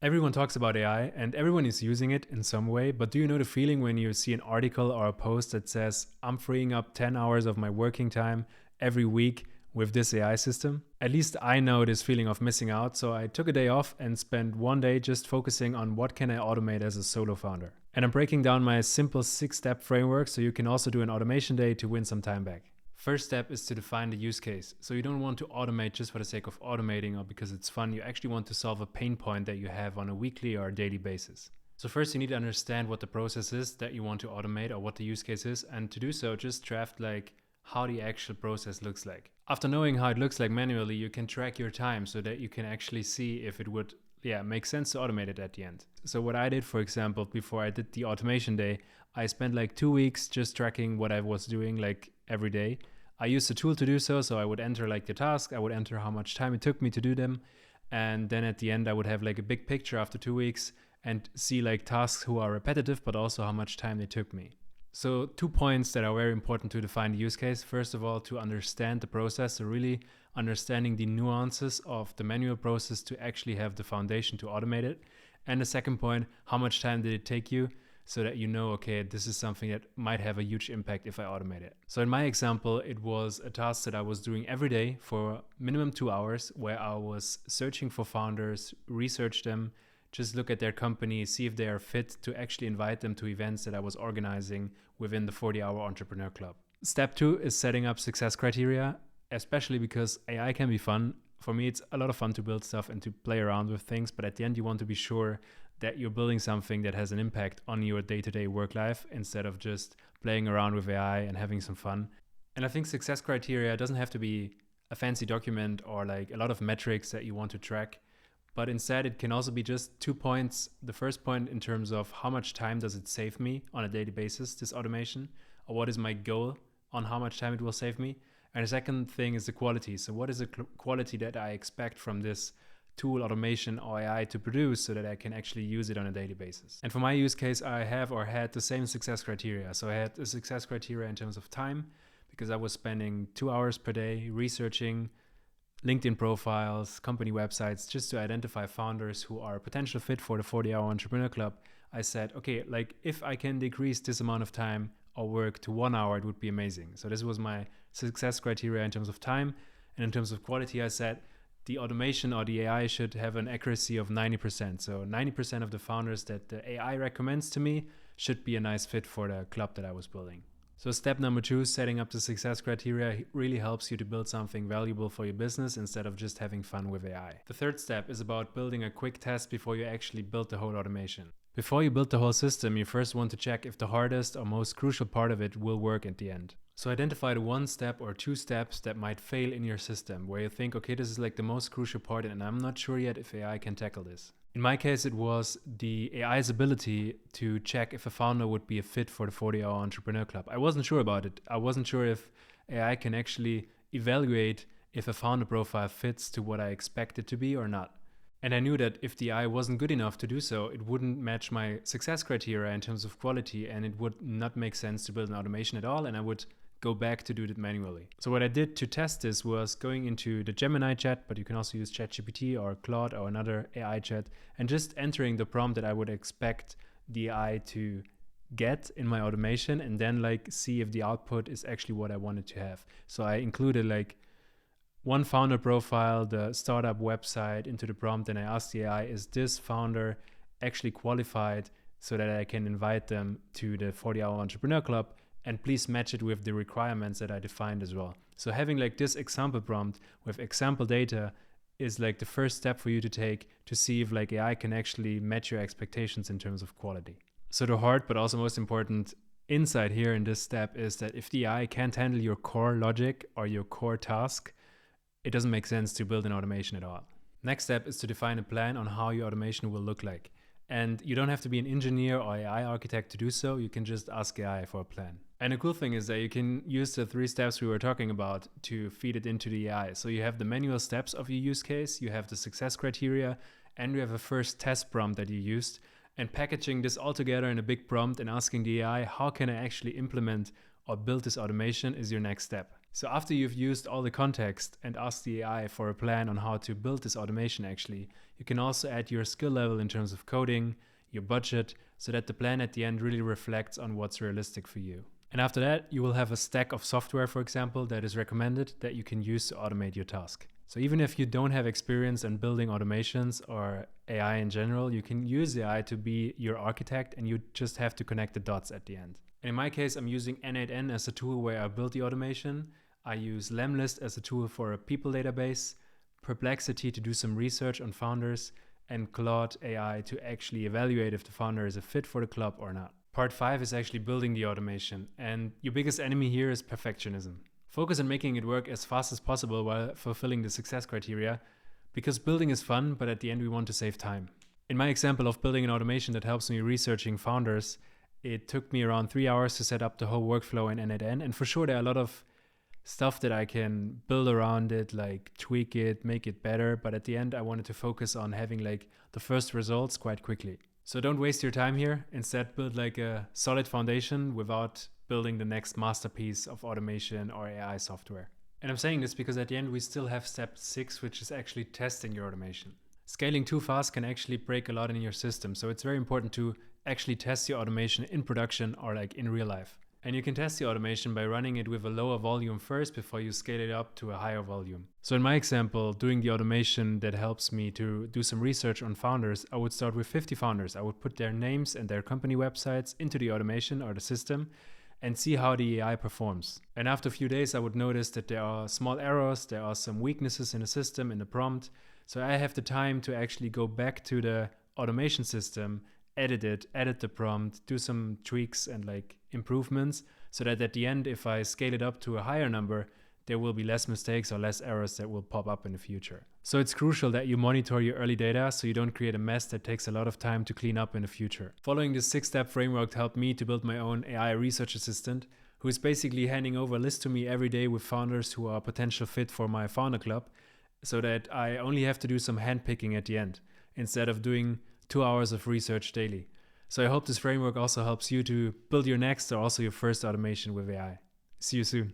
Everyone talks about AI and everyone is using it in some way, but do you know the feeling when you see an article or a post that says, I'm freeing up 10 hours of my working time every week with this AI system? At least I know this feeling of missing out, so I took a day off and spent one day just focusing on what can I automate as a solo founder. And I'm breaking down my simple 6-step framework so you can also do an automation day to win some time back. First step is to define the use case. So you don't want to automate just for the sake of automating or because it's fun. You actually want to solve a pain point that you have on a weekly or daily basis. So first you need to understand what the process is that you want to automate or what the use case is. And to do so, just draft like how the actual process looks like. After knowing how it looks like manually, you can track your time so that you can actually see if it would make sense to automate it at the end. So what I did, for example, before I did the automation day, I spent like 2 weeks just tracking what I was doing like every day. I used a tool to do so. So I would enter like the task, I would enter how much time it took me to do them. And then at the end, I would have like a big picture after 2 weeks and see like tasks who are repetitive, but also how much time they took me. So 2 points that are very important to define the use case. First of all, to understand the process, so really understanding the nuances of the manual process to actually have the foundation to automate it. And the second point, how much time did it take you? So that you know, okay, this is something that might have a huge impact if I automate it. So in my example, it was a task that I was doing every day for minimum 2 hours, where I was searching for founders, research them, just look at their company, see if they are fit to actually invite them to events that I was organizing within the 40-hour entrepreneur club. Step 2 is setting up success criteria, especially because AI can be fun. For me, it's a lot of fun to build stuff and to play around with things, but at the end, you want to be sure that you're building something that has an impact on your day-to-day work life instead of just playing around with AI and having some fun. And I think success criteria doesn't have to be a fancy document or like a lot of metrics that you want to track, but instead it can also be just 2 points. The first point in terms of how much time does it save me on a daily basis, this automation, or what is my goal on how much time it will save me. And the second thing is the quality. So what is the quality that I expect from this tool, automation, or AI to produce so that I can actually use it on a daily basis. And for my use case, I have or had the same success criteria. So I had a success criteria in terms of time because I was spending 2 hours per day researching LinkedIn profiles, company websites, just to identify founders who are a potential fit for the 40-hour entrepreneur club. I said, okay, like if I can decrease this amount of time or work to 1 hour, it would be amazing. So this was my success criteria in terms of time. And in terms of quality, I said, the automation or the AI should have an accuracy of 90%. So 90% of the founders that the AI recommends to me should be a nice fit for the club that I was building. So step number 2, setting up the success criteria really helps you to build something valuable for your business instead of just having fun with AI. The third step is about building a quick test before you actually build the whole automation. Before you build the whole system, you first want to check if the hardest or most crucial part of it will work at the end. So identify the 1 step or 2 steps that might fail in your system, where you think, okay, this is like the most crucial part and I'm not sure yet if AI can tackle this. In my case, it was the AI's ability to check if a founder would be a fit for the 40-hour entrepreneur club. I wasn't sure about it. I wasn't sure if AI can actually evaluate if a founder profile fits to what I expect it to be or not. And I knew that if the AI wasn't good enough to do so, it wouldn't match my success criteria in terms of quality, and it would not make sense to build an automation at all, and I would go back to do it manually. So what I did to test this was going into the Gemini chat, but you can also use ChatGPT or Claude or another AI chat, and just entering the prompt that I would expect the AI to get in my automation, and then like see if the output is actually what I wanted to have. So I included like one founder profile, the startup website into the prompt, and I asked the AI, is this founder actually qualified so that I can invite them to the 40-hour entrepreneur club? And please match it with the requirements that I defined as well. So having like this example prompt with example data is like the first step for you to take to see if like AI can actually match your expectations in terms of quality. So the hard but also most important insight here in this step is that if the AI can't handle your core logic or your core task, it doesn't make sense to build an automation at all. Next step is to define a plan on how your automation will look like. And you don't have to be an engineer or AI architect to do so. You can just ask AI for a plan. And the cool thing is that you can use the 3 steps we were talking about to feed it into the AI. So you have the manual steps of your use case, you have the success criteria, and you have a first test prompt that you used. And packaging this all together in a big prompt and asking the AI, how can I actually implement or build this automation is your next step. So after you've used all the context and asked the AI for a plan on how to build this automation actually, you can also add your skill level in terms of coding, your budget, so that the plan at the end really reflects on what's realistic for you. And after that, you will have a stack of software, for example, that is recommended that you can use to automate your task. So even if you don't have experience in building automations or AI in general, you can use AI to be your architect, and you just have to connect the dots at the end. And in my case, I'm using N8N as a tool where I build the automation. I use Lemlist as a tool for a people database, Perplexity to do some research on founders, and Claude AI to actually evaluate if the founder is a fit for the club or not. Part 5 is actually building the automation, and your biggest enemy here is perfectionism. Focus on making it work as fast as possible while fulfilling the success criteria, because building is fun, but at the end we want to save time. In my example of building an automation that helps me researching founders, it took me around 3 hours to set up the whole workflow in N8N, and for sure there are a lot of stuff that I can build around it, like tweak it, make it better, but at the end I wanted to focus on having like the first results quite quickly. So don't waste your time here. Instead, build like a solid foundation without building the next masterpiece of automation or AI software. And I'm saying this because at the end we still have step 6, which is actually testing your automation. Scaling too fast can actually break a lot in your system, so it's very important to actually test your automation in production or like in real life. And you can test the automation by running it with a lower volume first before you scale it up to a higher volume. So in my example, doing the automation that helps me to do some research on founders, I would start with 50 founders. I would put their names and their company websites into the automation or the system and see how the AI performs. And after a few days, I would notice that there are small errors, there are some weaknesses in the system, in the prompt. So I have the time to actually go back to the automation system, edit the prompt, do some tweaks and like improvements, so that at the end, if I scale it up to a higher number, there will be less mistakes or less errors that will pop up in the future. So it's crucial that you monitor your early data so you don't create a mess that takes a lot of time to clean up in the future. Following this 6-step framework helped me to build my own AI research assistant, who is basically handing over a list to me every day with founders who are a potential fit for my founder club, so that I only have to do some handpicking at the end, instead of doing 2 hours of research daily. So I hope this framework also helps you to build your next or also your first automation with AI. See you soon.